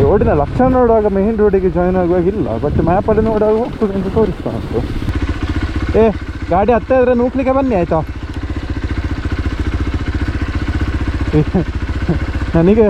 ರೋಡಿನ ಲಕ್ಷಣ ನೋಡುವಾಗ ಮೇನ್ ರೋಡಿಗೆ ಜಾಯ್ನ್ ಆಗುವಾಗ ಇಲ್ಲ, ಬಟ್ ಮ್ಯಾಪಲ್ಲಿ ನೋಡುವಾಗ ಹೋಗ್ತದೆ ಅಂತ ತೋರಿಸ್ತಾ ಉಂಟು. ಗಾಡಿ ಹತ್ತ ಇದ್ರೆ ನೂಕ್ಲಿಕ್ಕೆ ಬನ್ನಿ ಆಯಿತಾ. ನನಗೆ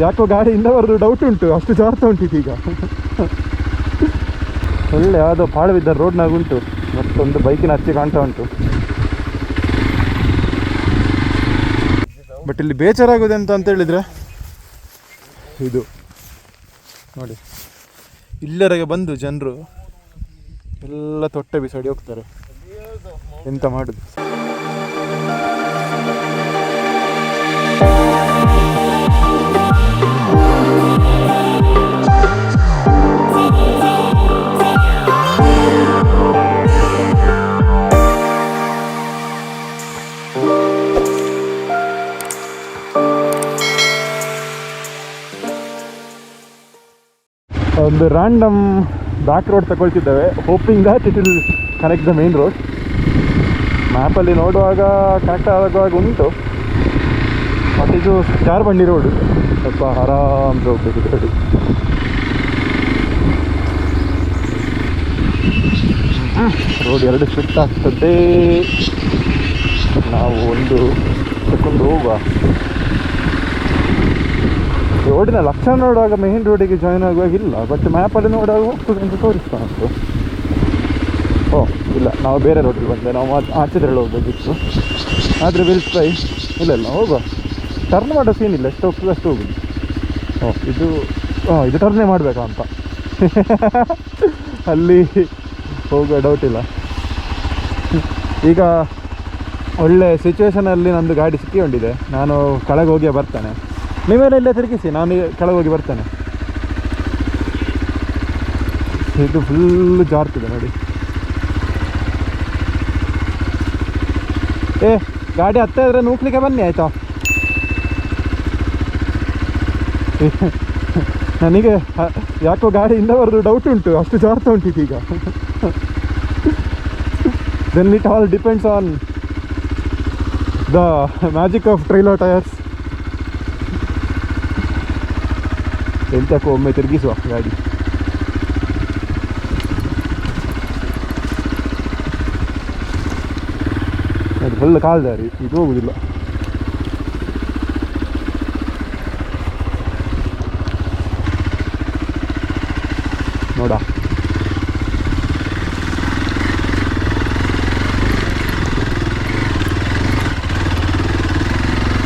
ಯಾಕೋ ಗಾಡಿಯಿಂದ ಬರೋದು ಡೌಟ್ ಉಂಟು, ಅಷ್ಟು ಜಾರ್ತಾ ಉಂಟು ಈಗ. ಒಳ್ಳೆ ಯಾವುದೋ ಪಾಳು ಬಿದ್ದ ರೋಡ್ನಾಗ ಉಂಟು, ಮತ್ತೊಂದು ಬೈಕಿನ ಹಚ್ಚಿ ಕಾಣ್ತಾ ಉಂಟು. ಬಟ್ ಇಲ್ಲಿ ಬೇಜಾರಾಗೋದು ಅಂತ ಹೇಳಿದರೆ ಇದು ನೋಡಿ, ಇಲ್ಲರೆಗೆ ಬಂದು ಜನರು ಎಲ್ಲ ತೊಟ್ಟೆ ಬಿಸಾಡಿ ಹೋಗ್ತಾರೆ. ಎಂತ ಮಾಡುದು? ಒಂದು ರ್ಯಾಂಡಮ್ ಬ್ಯಾಕ್ ರೋಡ್ ತಗೊಳ್ತಿದ್ದೇವೆ, hoping that it will connect the main road. ಮ್ಯಾಪಲ್ಲಿ ನೋಡುವಾಗ ಕನೆಕ್ಟ್ ಆಗುವಾಗ ಉಂಟು, ಬಟ್ ಇದು ಚಾರ್ ಬಂಡಿ ರೋಡು, ಸ್ವಲ್ಪ ಆರಾಮ್ ಹೋಗ್ಬೇಕು ಗಾಡಿ. ರೋಡ್ ಎರಡು ಸ್ವಿಫ್ಟ್ ಆಗ್ತದೆ, ನಾವು ಒಂದು ತಗೊಂಡು ಹೋಗುವ. ರೋಡಿನ ಲಕ್ಷಣ ನೋಡುವಾಗ ಮೇನ್ ರೋಡಿಗೆ ಜಾಯ್ನ್ ಆಗುವಾಗ ಇಲ್ಲ, ಬಟ್ ಮ್ಯಾಪಲ್ಲಿ ನೋಡುವಾಗ ಹೋಗ್ತದೆ ಅಂತ ತೋರಿಸ್ತಾ ಉಂಟು. ಇಲ್ಲ, ನಾವು ಬೇರೆ ರೋಡಿಗೆ ಬಂದೆ, ನಾವು ಆಚೆದ್ರಲ್ಲಿ ಹೋಗ್ಬೇಕಿತ್ತು. ಆದರೆ ವಿಲ್ ಟ್ರೈ. ಇಲ್ಲ ಹೋಗುವ, ಟರ್ನ್ ಮಾಡೋ ಸೀನ್ ಇಲ್ಲ, ಎಷ್ಟು ಹೋಗ್ತದೆ ಅಷ್ಟು ಹೋಗುದು. ಇದು ಟರ್ನೇ ಮಾಡಬೇಕಾ ಅಂತ ಅಲ್ಲಿ ಹೋಗೋ ಡೌಟ್ ಇಲ್ಲ. ಈಗ ಒಳ್ಳೆ ಸಿಚುವೇಷನಲ್ಲಿ ನಂದು ಗಾಡಿ ಸಿಕ್ಕಿಕೊಂಡಿದೆ, ನಾನು ಕೆಳಗೆ ಹೋಗಿಯೇ ಬರ್ತೇನೆ. ನೀವೆಲ್ಲ ಇಲ್ಲೇ ತಿರುಗಿಸಿ, ನಾನು ಕೆಳಗೆ ಹೋಗಿ ಬರ್ತೇನೆ. ಇದು ಫುಲ್ಲು ಜಾರ್ತಿದೆ ನೋಡಿ. ಗಾಡಿ ಹತ್ತ ಇದ್ರೆ ನೂಕ್ಲಿಕ್ಕೆ ಬನ್ನಿ ಆಯಿತಾ. ನನಗೆ ಯಾಕೋ ಗಾಡಿಯಿಂದ ಬರೋದು ಡೌಟ್ ಉಂಟು, ಅಷ್ಟು ಜಾರ್ತಾ ಉಂಟು ಈಗ. Then it all depends on the magic of trailer tyres. ಎಂತಕ್ಕೂ ಒಮ್ಮೆ ತಿರುಗಿಸುವ ಗಾಡಿ. ಅದು ಫುಲ್ ಕಾಲ್ದಾರಿ, ಇದು ಹೋಗುದಿಲ್ಲ. ನೋಡ,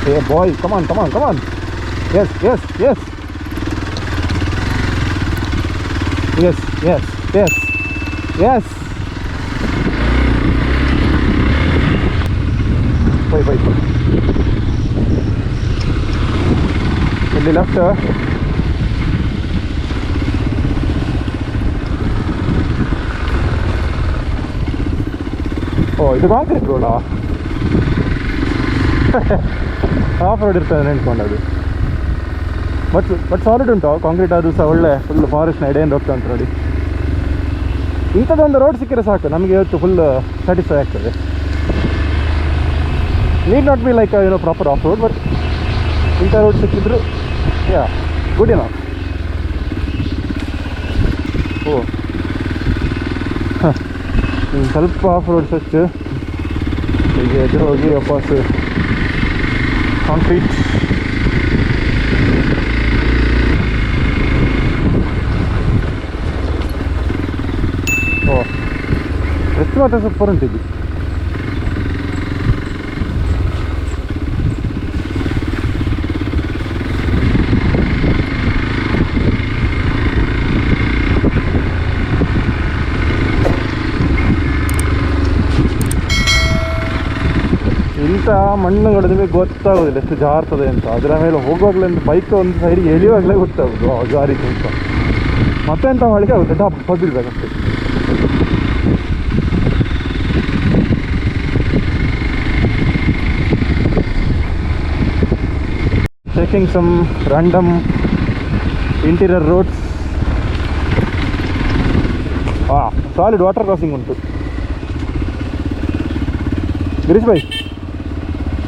Hey boy, come on. Yes. Wait. ಇಲ್ಲಿ ಲೆಫ್ಟ್. ಇದು ಕಾಂಕ್ರೀಟ್ ರೋಡಾ? ಆಫ್ ರೋಡ್ ಇರ್ತದೆ ನೆನ್ಕೊಂಡದು. ಬಟ್ ಸಾಲಿಡ್ ಉಂಟು, ಕಾಂಕ್ರೀಟ್ ಆದರೂ ಸಹ ಒಳ್ಳೆ ಫುಲ್ ಫಾರೆಸ್ಟ್ನ ಎಡೆಯಿಂದ ಹೋಗ್ತಾ ಉಂಟು ನೋಡಿ. ಇಂಥದ್ದೊಂದು ರೋಡ್ ಸಿಕ್ಕಿದ್ರೆ ಸಾಕು, ನಮಗೆ ಇವತ್ತು ಫುಲ್ ಸ್ಯಾಟಿಸ್ಫೈ ಆಗ್ತದೆ. Need not be like proper of road, but ಇಂಥ ರೋಡ್ ಸಿಕ್ಕಿದ್ರು ಗುಡ್ ಏನೋ. ಸ್ವಲ್ಪ ಆಫ್ ರೋಡ್ ಸ್ವಚ್ಛ, ಈಗ ಎದುರು ಹೋಗಿ ವಾಪಸ್ ಕಾಂಕ್ರೀಟ್. ಎಷ್ಟು ಮಾತ್ರ ಸೂಪರ್ ಉಂಟಿದ್ದು. ಇಂಥ ಮಣ್ಣು ಹೊಡೆದ್ರೆ ಗೊತ್ತಾಗೋದಿಲ್ಲ ಎಷ್ಟು ಜಾರ್ತದೆ ಅಂತ. ಅದರ ಮೇಲೆ ಹೋಗುವಾಗಲೇ ಒಂದು ಬೈಕ್ ಒಂದು ಸೈಡಿಗೆ ಎಳೆಯುವಾಗಲೇ ಗೊತ್ತಾಗೋದು ಜಾರಿತು ಅಂತ. ಮತ್ತೆ ಎಂಥ ಹೊಳಿಗೆ ಆಗುತ್ತೆ, ಡಬ್ಬ ಬೀಳ್ಬೇಕಷ್ಟೆ. Taking some random interior roads. Solid water crossing ಉಂಟು. ಗಿರೀಶ್ ಭಾಯ್,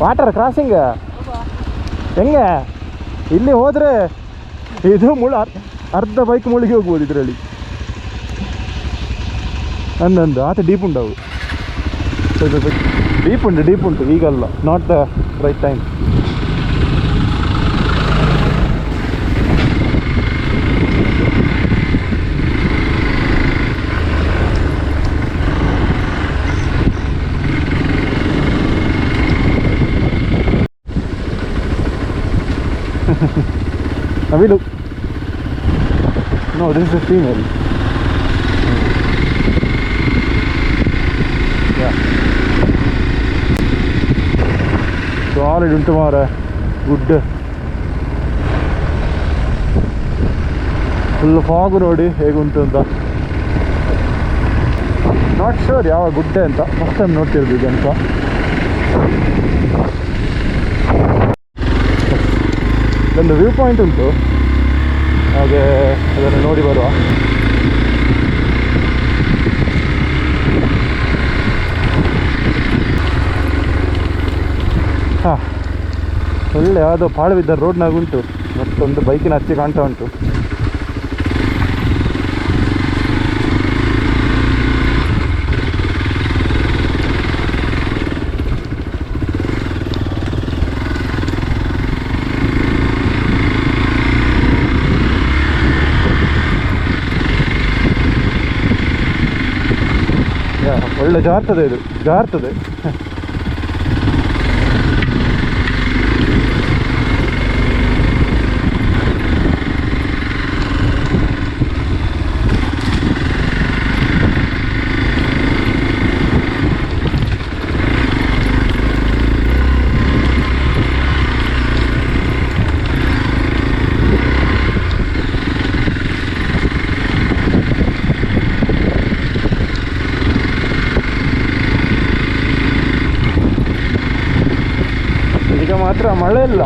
ವಾಟರ್ ಕ್ರಾಸಿಂಗ್ ಹೆಂಗೆ? ಇಲ್ಲಿ ಹೋದರೆ ಇದು ಅರ್ಧ ಬೈಕ್ ಮುಳುಗಿ ಹೋಗ್ಬೋದು ಇದರಲ್ಲಿ. ಅಂದಂದು ಆತ ಡೀಪ್ ಉಂಟು ಅವು, ಡೀಪ್ ಉಂಟು ಈಗಲ್ಲ, ನಾಟ್ ದ ರೈಟ್ ಟೈಮ್. ನವಿಲು. No, this is a female. Yeah. Solid ಉಂಟು ಮಾರೆ, ಗುಡ್. ಫುಲ್ ಫಾಗು ನೋಡಿ ಹೇಗುಂಟು ಅಂತ. ನಾಟ್ ಶೋರ್ ಯಾವ ಗುಡ್ಡೆ ಅಂತ, ಫಸ್ಟ್ ಟೈಮ್ ನೋಡ್ತಿರ್ಬೋದು ಅಂತ. ಒಂದು ವ್ಯೂ ಪಾಯಿಂಟ್ ಉಂಟು, ಹಾಗೆ ಅದನ್ನು ನೋಡಿ ಬರುವ. ಹಾಂ, ಒಳ್ಳೆ ಯಾವುದೋ ಪಾಳು ಬಿದ್ದ ರೋಡ್ನಾಗ ಉಂಟು, ಮತ್ತೊಂದು ಬೈಕಿನ ಹಚ್ಚಿ ಕಾಣ್ತಾ ಉಂಟು. ಒಳ್ಳೆ ಜಾರ್ತದೆ, ಇದು ಜಾರ್ತದೆ. ಮಾತ್ರ ಮಳೆ ಇಲ್ಲ,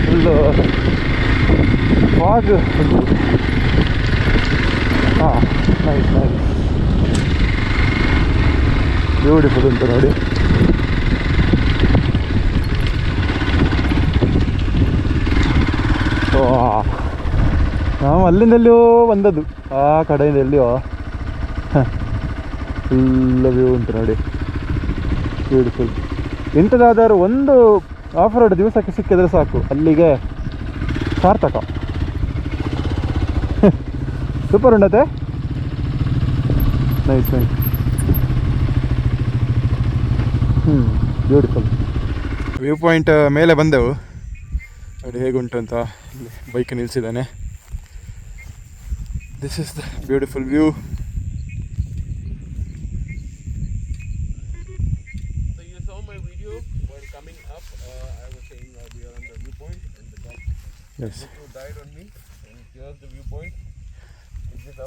ಫುಲ್ಲು ಫಾಗ್ ಉಂಟು. ಹಾಂ, ನೈಸ್ ನೈಸ್, ಬ್ಯೂಟಿಫುಲ್ ಉಂಟು ನೋಡಿ. ಸೊ ನಾವು ಅಲ್ಲಿಂದೆಲ್ಲಿಯೋ ಬಂದದ್ದು, ಆ ಕಡೆಯಿಂದ ಎಲ್ಲಿಯೋ. ಫುಲ್ ವ್ಯೂ ಉಂಟು ನೋಡಿ, ಬ್ಯೂಟಿಫುಲ್. ಇಂಥದ್ದಾದರೂ ಒಂದು ಆಫ್ ರೋಡ್ ದಿವಸಕ್ಕೆ ಸಿಕ್ಕಿದ್ರೆ ಸಾಕು, ಅಲ್ಲಿಗೆ ಸಾರ್ಥಕ. ಸೂಪರ್ ಉಂಡತೆ, nice nice. Beautiful view point ಮೇಲೆ ಬಂದೆವು ನೋಡಿ ಹೇಗುಂಟು ಅಂತ. ಬೈಕ್ ನಿಲ್ಲಿಸಿದ್ದಾನೆ. This is the beautiful view.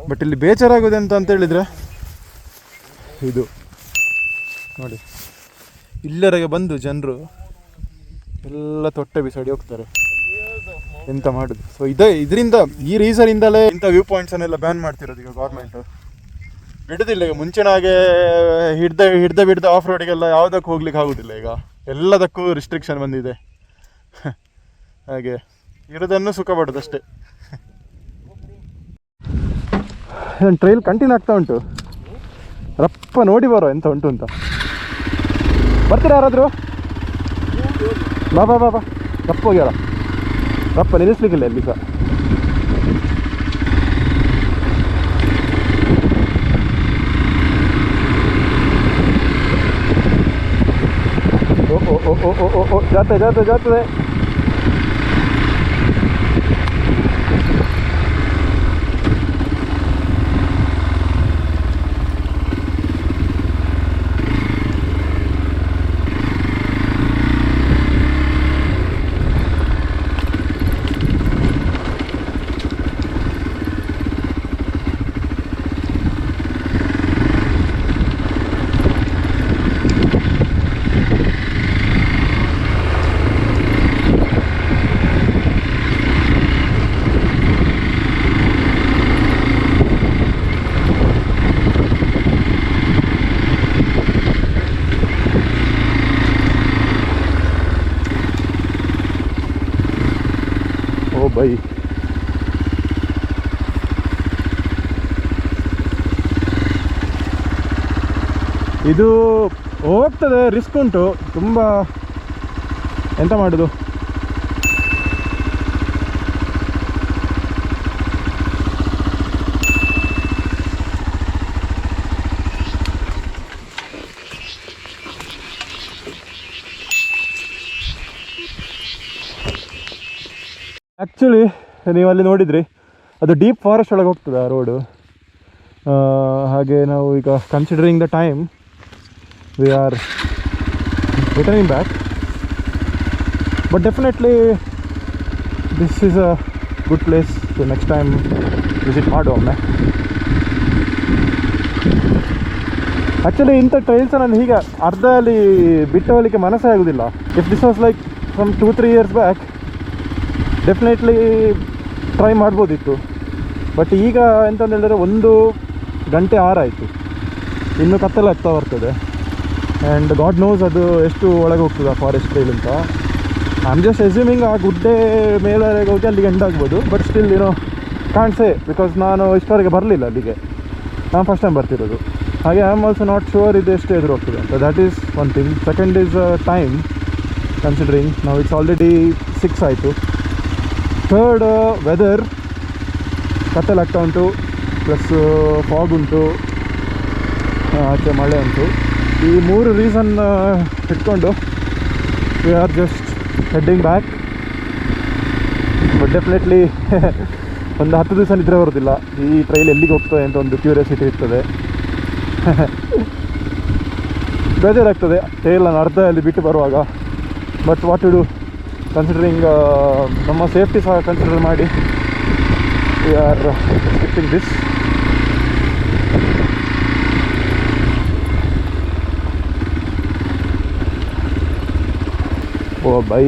But ಇಲ್ಲಿ ಬೇಜಾರಾಗೋದು ಅಂತ ಹೇಳಿದ್ರೆ ಇದು ನೋಡಿ, ಇಲ್ಲರೆಗೆ ಬಂದು ಜನರು ಎಲ್ಲ ತೊಟ್ಟೆ ಬಿಸಾಡಿ ಹೋಗ್ತಾರೆ, ಎಂತ ಮಾಡುದು. ಸೊ ಇದರಿಂದ ಈ ರೀಸನಿಂದಲೇ ಇಂಥ ವ್ಯೂ ಪಾಯಿಂಟ್ಸನ್ನೆಲ್ಲ ಬ್ಯಾನ್ ಮಾಡ್ತಿರೋದು ಈಗ ಗೌರ್ಮೆಂಟು. ಬಿಡುದಿಲ್ಲ ಈಗ ಮುಂಚಿನ ಹಾಗೆ ಹಿಡ್ದ ಆಫ್ ರೋಡಿಗೆಲ್ಲ ಯಾವುದಕ್ಕೂ ಹೋಗ್ಲಿಕ್ಕೆ ಆಗೋದಿಲ್ಲ. ಈಗ ಎಲ್ಲದಕ್ಕೂ ರಿಸ್ಟ್ರಿಕ್ಷನ್ ಬಂದಿದೆ. ಹಾಗೆ ಇರೋದನ್ನು ಸುಖ ಪಡೋದಷ್ಟೇ. ಟ್ರೈಲ್ ಕಂಟಿನ್ಯೂ ಆಗ್ತಾ ಉಂಟು, ರಪ್ಪ ನೋಡಿ ಬರೋ ಎಂತ ಉಂಟು ಅಂತ. ಬರ್ತೀರಾ ಯಾರಾದರೂ? ಬಾ ಬಾ ಬಾ ಬಾ, ರಪ್ಪ ಹೋಗ್ಯಾರ, ರಪ್ಪ ನಿಲ್ಲಿಸ್ಲಿಕ್ಕಿಲ್ಲ ಎಲ್ಲಿ ಸಹ. ಓ ಓ ಓ ಓ ಓ, ಜಾತದೆ. ಇದು ಹೋಗ್ತದೆ, ರಿಸ್ಕ್ ಉಂಟು ತುಂಬ. ಎಂತ ಮಾಡೋದು? ಆ್ಯಕ್ಚುಲಿ ನೀವು ಅಲ್ಲಿ ನೋಡಿದ್ರಿ, ಅದು ಡೀಪ್ ಫಾರೆಸ್ಟ್ ಒಳಗೆ ಹೋಗ್ತದೆ ಆ ರೋಡು. ಹಾಗೆ ನಾವು ಈಗ considering the time we are returning back, but definitely this is a good place to next time visit ಮಾಡುವ ಒಮ್ಮೆ. ಆ್ಯಕ್ಚುಲಿ ಇಂಥ ಟ್ರೈಲ್ಸ್ ನಾನು ಹೀಗೆ ಅರ್ಧದಲ್ಲಿ ಬಿಟ್ಟು ಹೋಗಲಿಕ್ಕೆ ಮನಸ್ಸೇ ಆಗೋದಿಲ್ಲ. If this was like from 2-3 years back definitely try ಮಾಡ್ಬೋದಿತ್ತು. ಬಟ್ ಈಗ ಎಂತಂದು ಹೇಳಿದ್ರೆ 1 ಗಂಟೆ 6 ಆಯಿತು, ಇನ್ನೂ ಕತ್ತಲಾಗ್ತಾ ಬರ್ತದೆ. ಆ್ಯಂಡ್ ಗಾಡ್ ನೋಸ್ ಅದು ಎಷ್ಟು ಒಳಗೆ ಹೋಗ್ತದೆ ಆ ಫಾರೆಸ್ಟ್ ಟ್ರೈಲ್ ಅಂತ. ಐ ಆಮ್ ಜಸ್ಟ್ ಅಸ್ಯೂಮಿಂಗ್ ಆ ಗುಡ್ಡೆ ಮೇಲೆಗೆ ಹೋಗಿ ಅಲ್ಲಿಗೆ ಎಂಡ್ ಆಗ್ಬೋದು. But still can't say, because ನಾನು ಇಷ್ಟವರೆಗೆ ಬರಲಿಲ್ಲ ಅಲ್ಲಿಗೆ, ನಾನು ಫಸ್ಟ್ ಟೈಮ್ ಬರ್ತಿರೋದು. ಹಾಗೆ I am also not sure ಇದು ಎಷ್ಟು ಎದುರು ಹೋಗ್ತದೆ ಅಂತ. That is one thing. Second is time, considering ನಾವು ಇಟ್ಸ್ ಆಲ್ರೆಡಿ 6 ಆಯಿತು. ಥರ್ಡ್, ವೆದರ್ ಕತ್ತಲಾಗ್ತಾ ಉಂಟು, ಪ್ಲಸ್ ಫಾಗ್ ಉಂಟು, ಆಚೆ ಮಳೆ ಉಂಟು. ಈ 3 ರೀಸನ್ ಇಟ್ಕೊಂಡು we are just heading back. But definitely ಒಂದು 10 ದಿವಸ ನಿದ್ರೆ ಬರೋದಿಲ್ಲ. ಈ ಟ್ರೈಲ್ ಎಲ್ಲಿಗೆ ಹೋಗ್ತದೆ ಅಂತ ಒಂದು ಕ್ಯೂರಿಯಾಸಿಟಿ ಇರ್ತದೆ. ಬೇಜಾರಾಗ್ತದೆ ಟ್ರೈಲನ್ನು ಅರ್ಧದಲ್ಲಿ ಬಿಟ್ಟು ಬರುವಾಗ. But what to do, considering ನಮ್ಮ ಸೇಫ್ಟಿ ಸಹ ಕನ್ಸಿಡರ್ ಮಾಡಿ we are skipping this. Oh bye,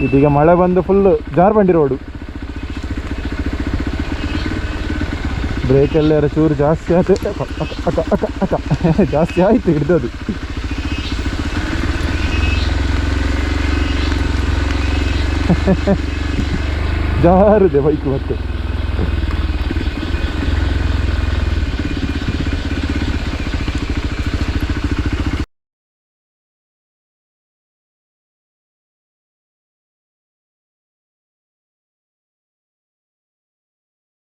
ಇದೀಗ ಮಳೆ ಬಂದು ಫುಲ್ಲು ಜಾರ್ಬಂಡಿ ರೋಡು. ಬ್ರೇಕೆಲ್ಲ ಚೂರು ಜಾಸ್ತಿ ಆಯ್ತು, ಅಕ್ಕ ಅಕ್ಕ ಅಕ್ಕ ಜಾಸ್ತಿ ಆಯಿತು ಹಿಡ್ದದು. ಜಾರಿದೆ ಬೈಕ್ ಮತ್ತೆ.